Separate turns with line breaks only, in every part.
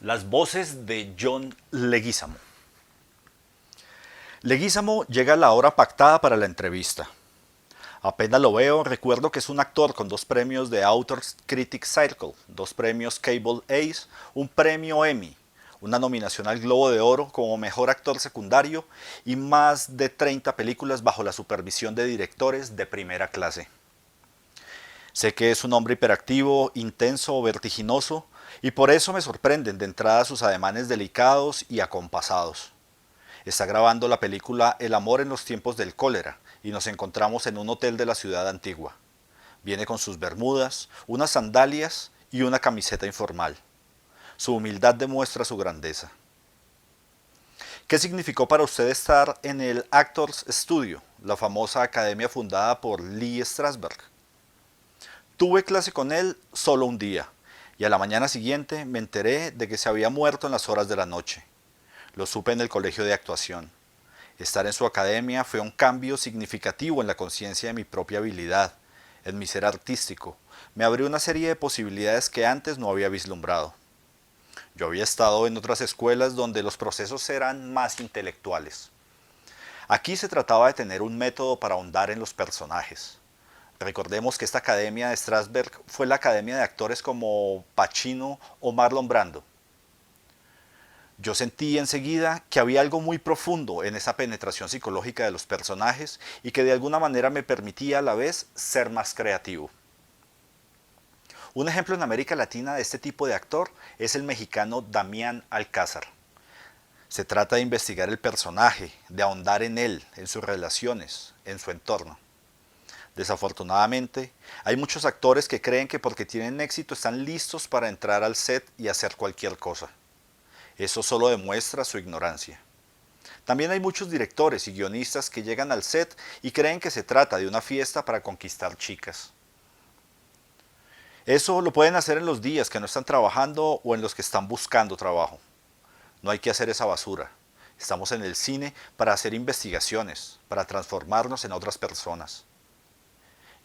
Las voces de John Leguizamo. Leguizamo llega a la hora pactada para la entrevista. Apenas lo veo, recuerdo que es un actor con 2 premios de Authors Critics Circle, 2 premios Cable Ace, un premio Emmy, una nominación al Globo de Oro como mejor actor secundario y más de 30 películas bajo la supervisión de directores de primera clase. Sé que es un hombre hiperactivo, intenso, vertiginoso, y por eso me sorprenden de entrada sus ademanes delicados y acompasados. Está grabando la película El amor en los tiempos del cólera y nos encontramos en un hotel de la ciudad antigua. Viene con sus bermudas, unas sandalias y una camiseta informal. Su humildad demuestra su grandeza. ¿Qué significó para usted estar en el Actors Studio, la famosa academia fundada por Lee Strasberg? Tuve clase con él solo un día, y a la mañana siguiente me enteré de que se había muerto en las horas de la noche. Lo supe en el colegio de actuación. Estar en su academia fue un cambio significativo en la conciencia de mi propia habilidad, en mi ser artístico. Me abrió una serie de posibilidades que antes no había vislumbrado. Yo había estado en otras escuelas donde los procesos eran más intelectuales. Aquí se trataba de tener un método para ahondar en los personajes. Recordemos que esta academia de Strasberg fue la academia de actores como Pacino o Marlon Brando. Yo sentí enseguida que había algo muy profundo en esa penetración psicológica de los personajes y que de alguna manera me permitía a la vez ser más creativo. Un ejemplo en América Latina de este tipo de actor es el mexicano Damián Alcázar. Se trata de investigar el personaje, de ahondar en él, en sus relaciones, en su entorno. Desafortunadamente, hay muchos actores que creen que porque tienen éxito están listos para entrar al set y hacer cualquier cosa. Eso solo demuestra su ignorancia. También hay muchos directores y guionistas que llegan al set y creen que se trata de una fiesta para conquistar chicas. Eso lo pueden hacer en los días que no están trabajando o en los que están buscando trabajo. No hay que hacer esa basura. Estamos en el cine para hacer investigaciones, para transformarnos en otras personas.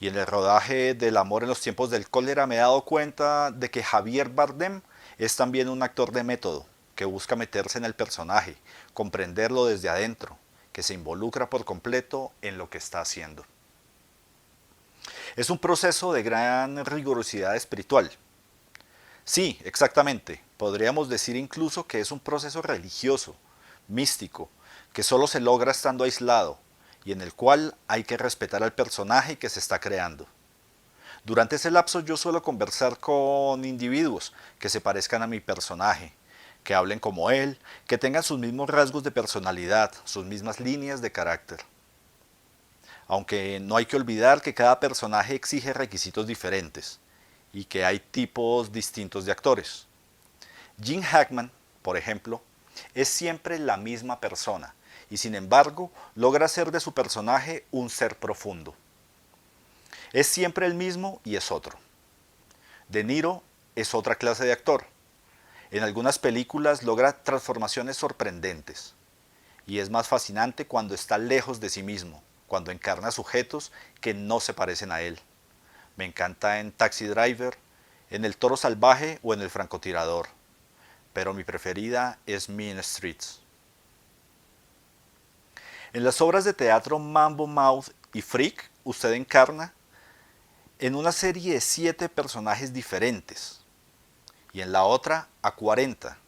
Y en el rodaje del amor en los tiempos del cólera me he dado cuenta de que Javier Bardem es también un actor de método, que busca meterse en el personaje, comprenderlo desde adentro, que se involucra por completo en lo que está haciendo. Es un proceso de gran rigurosidad espiritual. Sí, exactamente. Podríamos decir incluso que es un proceso religioso, místico, que solo se logra estando aislado y en el cual hay que respetar al personaje que se está creando. Durante ese lapso yo suelo conversar con individuos que se parezcan a mi personaje, que hablen como él, que tengan sus mismos rasgos de personalidad, sus mismas líneas de carácter. Aunque no hay que olvidar que cada personaje exige requisitos diferentes y que hay tipos distintos de actores. Gene Hackman, por ejemplo, es siempre la misma persona y sin embargo logra hacer de su personaje un ser profundo. Es siempre el mismo y es otro. De Niro es otra clase de actor. En algunas películas logra transformaciones sorprendentes y es más fascinante cuando está lejos de sí mismo, cuando encarna sujetos que no se parecen a él. Me encanta en Taxi Driver, en El Toro Salvaje o en El Francotirador, pero mi preferida es Mean Streets. En las obras de teatro Mambo Mouth y Freak, usted encarna en una serie de 7 personajes diferentes y en la otra a 40.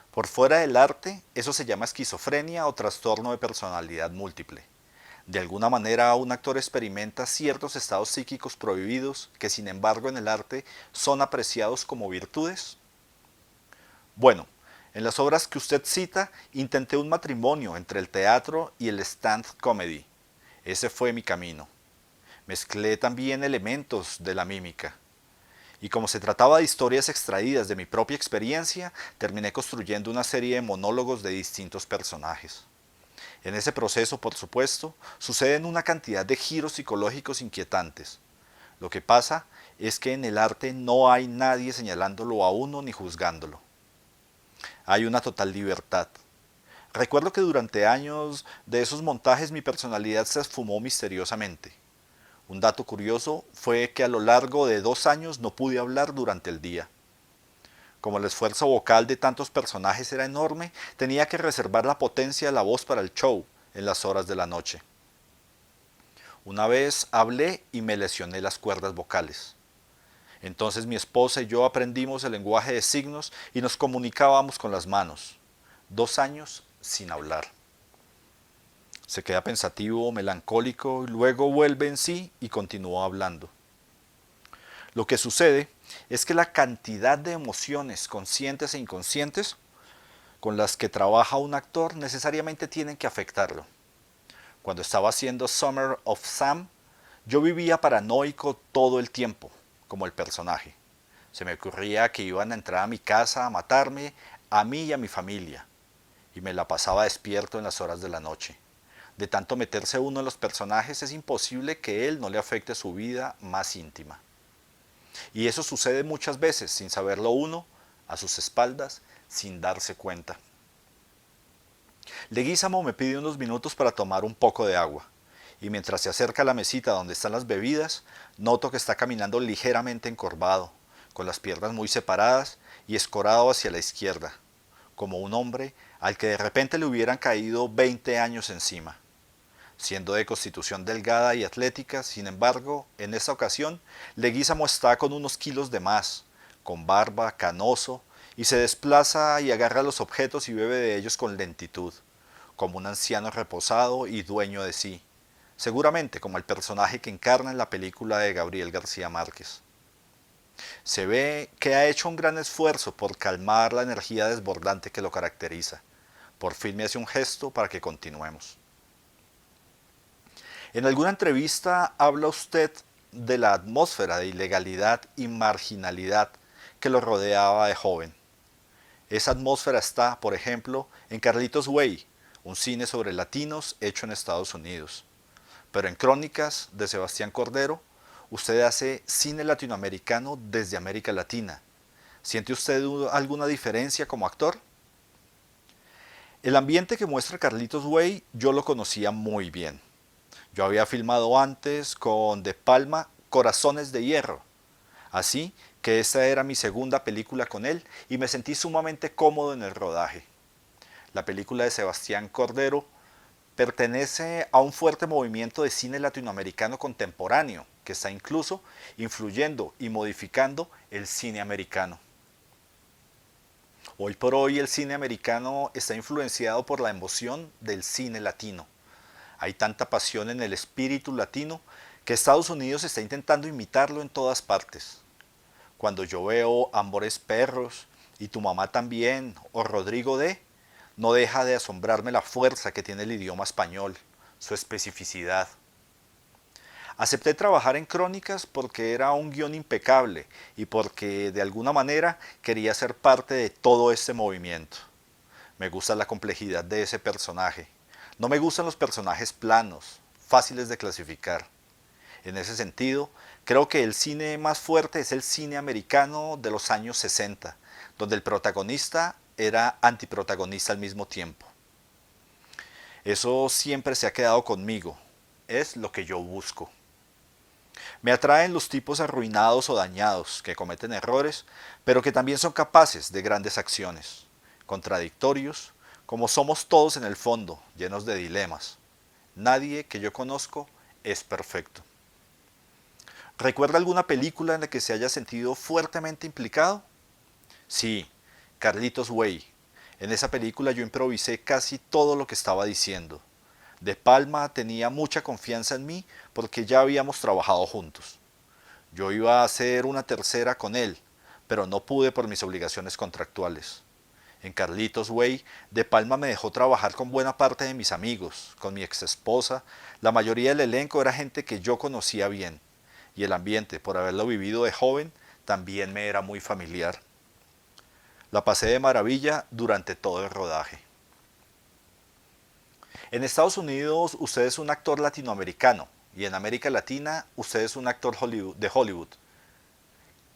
Por fuera del arte, eso se llama esquizofrenia o trastorno de personalidad múltiple. De alguna manera, un actor experimenta ciertos estados psíquicos prohibidos que, sin embargo, en el arte son apreciados como virtudes. Bueno, en las obras que usted cita, intenté un matrimonio entre el teatro y el stand-up comedy. Ese fue mi camino. Mezclé también elementos de la mímica. Y como se trataba de historias extraídas de mi propia experiencia, terminé construyendo una serie de monólogos de distintos personajes. En ese proceso, por supuesto, suceden una cantidad de giros psicológicos inquietantes. Lo que pasa es que en el arte no hay nadie señalándolo a uno ni juzgándolo. Hay una total libertad. Recuerdo que durante años de esos montajes mi personalidad se esfumó misteriosamente. Un dato curioso fue que a lo largo de 2 años no pude hablar durante el día. Como el esfuerzo vocal de tantos personajes era enorme, tenía que reservar la potencia de la voz para el show en las horas de la noche. Una vez hablé y me lesioné las cuerdas vocales. Entonces mi esposa y yo aprendimos el lenguaje de signos y nos comunicábamos con las manos. 2 años sin hablar. Se queda pensativo, melancólico, y luego vuelve en sí y continúa hablando. Lo que sucede es que la cantidad de emociones conscientes e inconscientes con las que trabaja un actor necesariamente tienen que afectarlo. Cuando estaba haciendo Summer of Sam, yo vivía paranoico todo el tiempo, como el personaje. Se me ocurría que iban a entrar a mi casa a matarme, a mí y a mi familia, y me la pasaba despierto en las horas de la noche. De tanto meterse uno en los personajes es imposible que él no le afecte su vida más íntima. Y eso sucede muchas veces sin saberlo uno, a sus espaldas, sin darse cuenta. Leguízamo me pide unos minutos para tomar un poco de agua, y mientras se acerca a la mesita donde están las bebidas, noto que está caminando ligeramente encorvado, con las piernas muy separadas y escorado hacia la izquierda, como un hombre al que de repente le hubieran caído 20 años encima. Siendo de constitución delgada y atlética, sin embargo, en esta ocasión, Leguízamo está con unos kilos de más, con barba, canoso, y se desplaza y agarra los objetos y bebe de ellos con lentitud, como un anciano reposado y dueño de sí, seguramente como el personaje que encarna en la película de Gabriel García Márquez. Se ve que ha hecho un gran esfuerzo por calmar la energía desbordante que lo caracteriza. Por fin me hace un gesto para que continuemos. En alguna entrevista habla usted de la atmósfera de ilegalidad y marginalidad que lo rodeaba de joven. Esa atmósfera está, por ejemplo, en Carlitos Way, un cine sobre latinos hecho en Estados Unidos. Pero en Crónicas de Sebastián Cordero, usted hace cine latinoamericano desde América Latina. ¿Siente usted alguna diferencia como actor? El ambiente que muestra Carlitos Way yo lo conocía muy bien. Yo había filmado antes con De Palma Corazones de Hierro, así que esta era mi segunda película con él y me sentí sumamente cómodo en el rodaje. La película de Sebastián Cordero pertenece a un fuerte movimiento de cine latinoamericano contemporáneo que está incluso influyendo y modificando el cine americano. Hoy por hoy el cine americano está influenciado por la emoción del cine latino. Hay tanta pasión en el espíritu latino que Estados Unidos está intentando imitarlo en todas partes. Cuando yo veo Amores Perros y Tu mamá también o Rodrigo D., no deja de asombrarme la fuerza que tiene el idioma español, su especificidad. Acepté trabajar en Crónicas porque era un guión impecable y porque de alguna manera quería ser parte de todo este movimiento. Me gusta la complejidad de ese personaje. No me gustan los personajes planos, fáciles de clasificar. En ese sentido, creo que el cine más fuerte es el cine americano de los años 60, donde el protagonista era antiprotagonista al mismo tiempo. Eso siempre se ha quedado conmigo, es lo que yo busco. Me atraen los tipos arruinados o dañados, que cometen errores, pero que también son capaces de grandes acciones, contradictorios, como somos todos en el fondo, llenos de dilemas. Nadie que yo conozco es perfecto. ¿Recuerda alguna película en la que se haya sentido fuertemente implicado? Sí, Carlitos Way. En esa película yo improvisé casi todo lo que estaba diciendo. De Palma tenía mucha confianza en mí porque ya habíamos trabajado juntos. Yo iba a hacer una tercera con él, pero no pude por mis obligaciones contractuales. En Carlitos Way, De Palma me dejó trabajar con buena parte de mis amigos, con mi ex esposa. La mayoría del elenco era gente que yo conocía bien, y el ambiente, por haberlo vivido de joven, también me era muy familiar. La pasé de maravilla durante todo el rodaje. En Estados Unidos usted es un actor latinoamericano y en América Latina usted es un actor de Hollywood.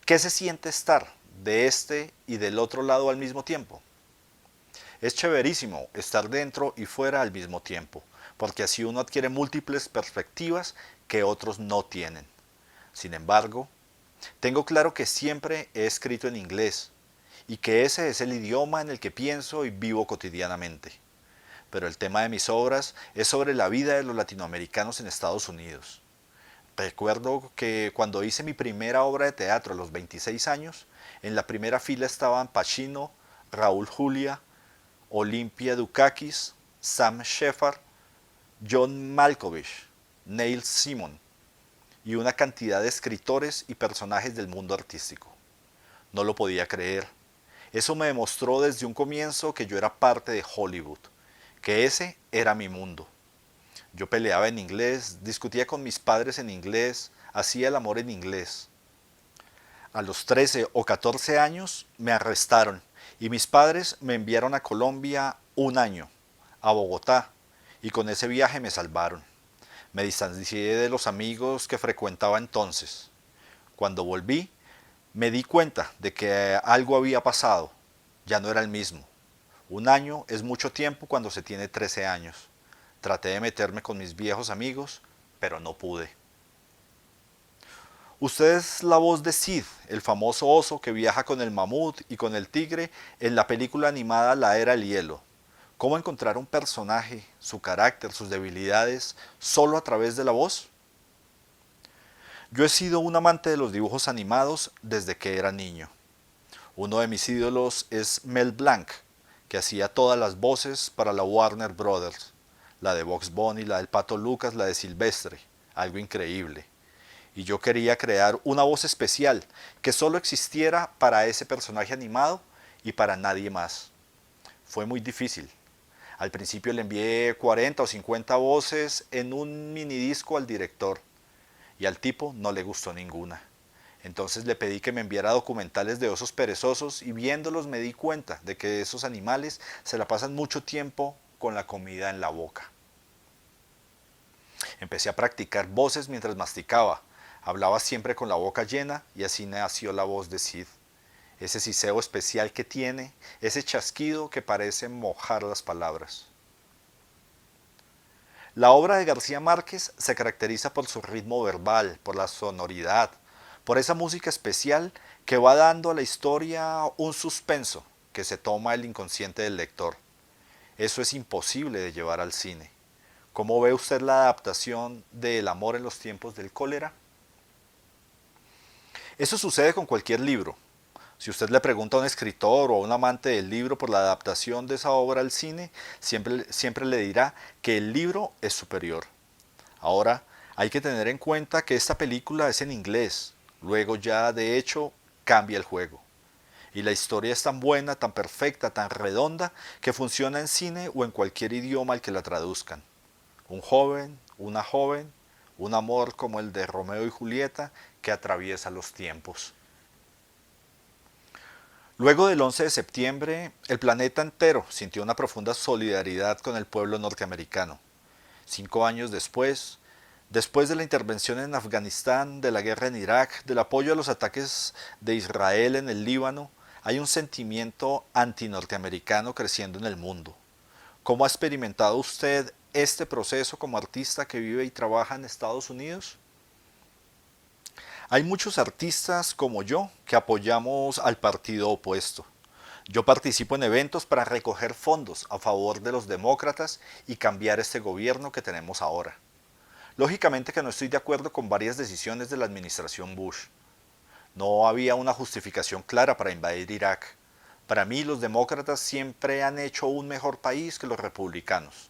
¿Qué se siente estar de este y del otro lado al mismo tiempo? Es chéverísimo estar dentro y fuera al mismo tiempo, porque así uno adquiere múltiples perspectivas que otros no tienen. Sin embargo, tengo claro que siempre he escrito en inglés y que ese es el idioma en el que pienso y vivo cotidianamente. Pero el tema de mis obras es sobre la vida de los latinoamericanos en Estados Unidos. Recuerdo que cuando hice mi primera obra de teatro a los 26 años, en la primera fila estaban Pacino, Raúl Julia, Olympia Dukakis, Sam Shepard, John Malkovich, Neil Simon y una cantidad de escritores y personajes del mundo artístico. No lo podía creer. Eso me demostró desde un comienzo que yo era parte de Hollywood, que ese era mi mundo. Yo peleaba en inglés, discutía con mis padres en inglés, hacía el amor en inglés. A los 13 o 14 años me arrestaron y mis padres me enviaron a Colombia un año, a Bogotá, y con ese viaje me salvaron. Me distancié de los amigos que frecuentaba entonces. Cuando volví, me di cuenta de que algo había pasado. Ya no era el mismo. Un año es mucho tiempo cuando se tiene 13 años. Traté de meterme con mis viejos amigos, pero no pude. Usted es la voz de Sid, el famoso oso que viaja con el mamut y con el tigre en la película animada La Era del Hielo. ¿Cómo encontrar un personaje, su carácter, sus debilidades, solo a través de la voz? Yo he sido un amante de los dibujos animados desde que era niño. Uno de mis ídolos es Mel Blanc, que hacía todas las voces para la Warner Brothers, la de Bugs Bunny, la del Pato Lucas, la de Silvestre, algo increíble. Y yo quería crear una voz especial que solo existiera para ese personaje animado y para nadie más. Fue muy difícil. Al principio le envié 40 o 50 voces en un minidisco al director y al tipo no le gustó ninguna. Entonces le pedí que me enviara documentales de osos perezosos y viéndolos me di cuenta de que esos animales se la pasan mucho tiempo con la comida en la boca. Empecé a practicar voces mientras masticaba. Hablaba siempre con la boca llena y así nació la voz de Sid. Ese siseo especial que tiene, ese chasquido que parece mojar las palabras. La obra de García Márquez se caracteriza por su ritmo verbal, por la sonoridad, por esa música especial que va dando a la historia un suspenso que se toma el inconsciente del lector. Eso es imposible de llevar al cine. ¿Cómo ve usted la adaptación de El amor en los tiempos del cólera? Eso sucede con cualquier libro. Si usted le pregunta a un escritor o a un amante del libro por la adaptación de esa obra al cine, siempre le dirá que el libro es superior. Ahora, hay que tener en cuenta que esta película es en inglés, luego ya de hecho cambia el juego. Y la historia es tan buena, tan perfecta, tan redonda, que funciona en cine o en cualquier idioma al que la traduzcan. Un joven, una joven, un amor como el de Romeo y Julieta que atraviesa los tiempos. Luego del 11 de septiembre, el planeta entero sintió una profunda solidaridad con el pueblo norteamericano. 5 años después de la intervención en Afganistán, de la guerra en Irak, del apoyo a los ataques de Israel en el Líbano, hay un sentimiento antinorteamericano creciendo en el mundo. ¿Cómo ha experimentado usted este proceso como artista que vive y trabaja en Estados Unidos? Hay muchos artistas como yo que apoyamos al partido opuesto. Yo participo en eventos para recoger fondos a favor de los demócratas y cambiar este gobierno que tenemos ahora. Lógicamente que no estoy de acuerdo con varias decisiones de la administración Bush. No había una justificación clara para invadir Irak. Para mí los demócratas siempre han hecho un mejor país que los republicanos.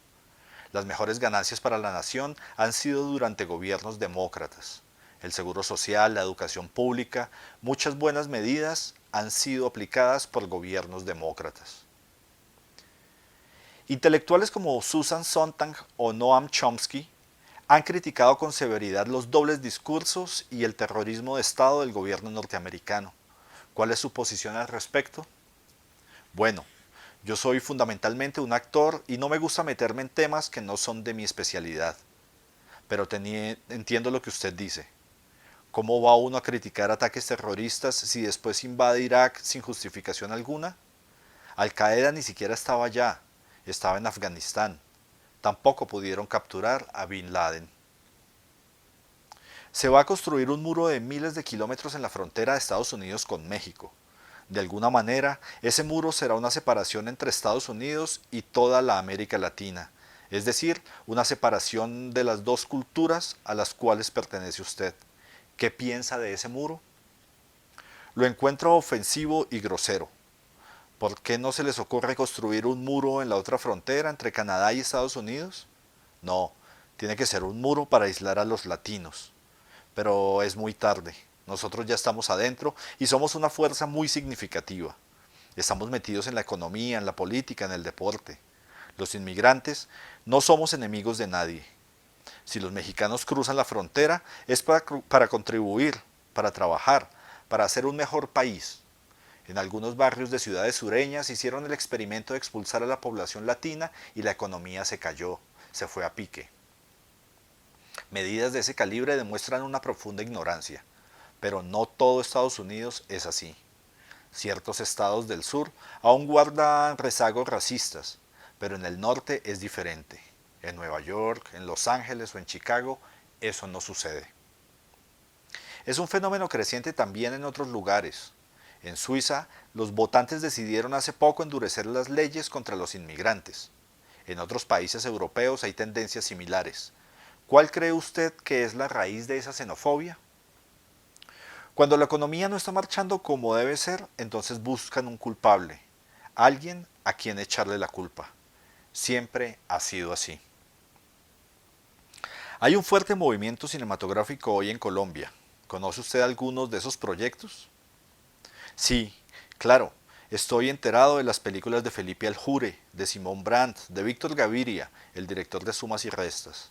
Las mejores ganancias para la nación han sido durante gobiernos demócratas. El seguro social, la educación pública, muchas buenas medidas han sido aplicadas por gobiernos demócratas. Intelectuales como Susan Sontag o Noam Chomsky han criticado con severidad los dobles discursos y el terrorismo de Estado del gobierno norteamericano. ¿Cuál es su posición al respecto? Bueno, yo soy fundamentalmente un actor y no me gusta meterme en temas que no son de mi especialidad. Pero entiendo lo que usted dice. ¿Cómo va uno a criticar ataques terroristas si después invade Irak sin justificación alguna? Al-Qaeda ni siquiera estaba allá, estaba en Afganistán. Tampoco pudieron capturar a Bin Laden. Se va a construir un muro de miles de kilómetros en la frontera de Estados Unidos con México. De alguna manera, ese muro será una separación entre Estados Unidos y toda la América Latina, es decir, una separación de las dos culturas a las cuales pertenece usted. ¿Qué piensa de ese muro? Lo encuentro ofensivo y grosero. ¿Por qué no se les ocurre construir un muro en la otra frontera entre Canadá y Estados Unidos? No, tiene que ser un muro para aislar a los latinos. Pero es muy tarde. Nosotros ya estamos adentro y somos una fuerza muy significativa. Estamos metidos en la economía, en la política, en el deporte. Los inmigrantes no somos enemigos de nadie. Si los mexicanos cruzan la frontera es para contribuir, para trabajar, para hacer un mejor país. En algunos barrios de ciudades sureñas hicieron el experimento de expulsar a la población latina y la economía se cayó, se fue a pique. Medidas de ese calibre demuestran una profunda ignorancia, pero no todo Estados Unidos es así. Ciertos estados del sur aún guardan rezagos racistas, pero en el norte es diferente. En Nueva York, en Los Ángeles o en Chicago, eso no sucede. Es un fenómeno creciente también en otros lugares. En Suiza, los votantes decidieron hace poco endurecer las leyes contra los inmigrantes. En otros países europeos hay tendencias similares. ¿Cuál cree usted que es la raíz de esa xenofobia? Cuando la economía no está marchando como debe ser, entonces buscan un culpable, alguien a quien echarle la culpa. Siempre ha sido así. Hay un fuerte movimiento cinematográfico hoy en Colombia. ¿Conoce usted algunos de esos proyectos? Sí, claro. Estoy enterado de las películas de Felipe Aljure, de Simón Brandt, de Víctor Gaviria, el director de Sumas y Restas.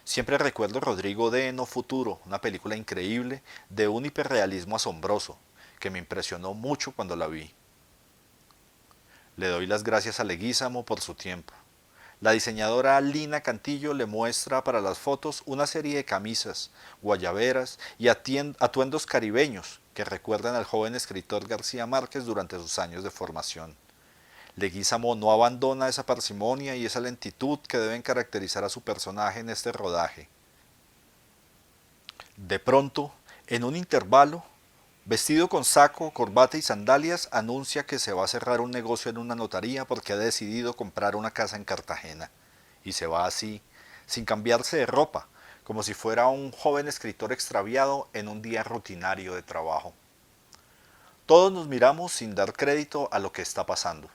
Siempre recuerdo Rodrigo de No Futuro, una película increíble de un hiperrealismo asombroso, que me impresionó mucho cuando la vi. Le doy las gracias a Leguízamo por su tiempo. La diseñadora Lina Cantillo le muestra para las fotos una serie de camisas, guayaberas y atuendos caribeños que recuerdan al joven escritor García Márquez durante sus años de formación. Leguízamo no abandona esa parsimonia y esa lentitud que deben caracterizar a su personaje en este rodaje. De pronto, en un intervalo, vestido con saco, corbata y sandalias, anuncia que se va a cerrar un negocio en una notaría porque ha decidido comprar una casa en Cartagena. Y se va así, sin cambiarse de ropa, como si fuera un joven escritor extraviado en un día rutinario de trabajo. Todos nos miramos sin dar crédito a lo que está pasando.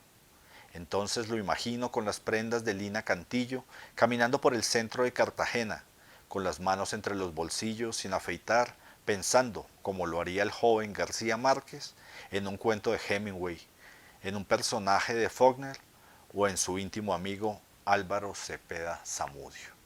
Entonces lo imagino con las prendas de Lina Cantillo, caminando por el centro de Cartagena, con las manos entre los bolsillos, sin afeitar, pensando, como lo haría el joven García Márquez, en un cuento de Hemingway, en un personaje de Faulkner o en su íntimo amigo Álvaro Cepeda Zamudio.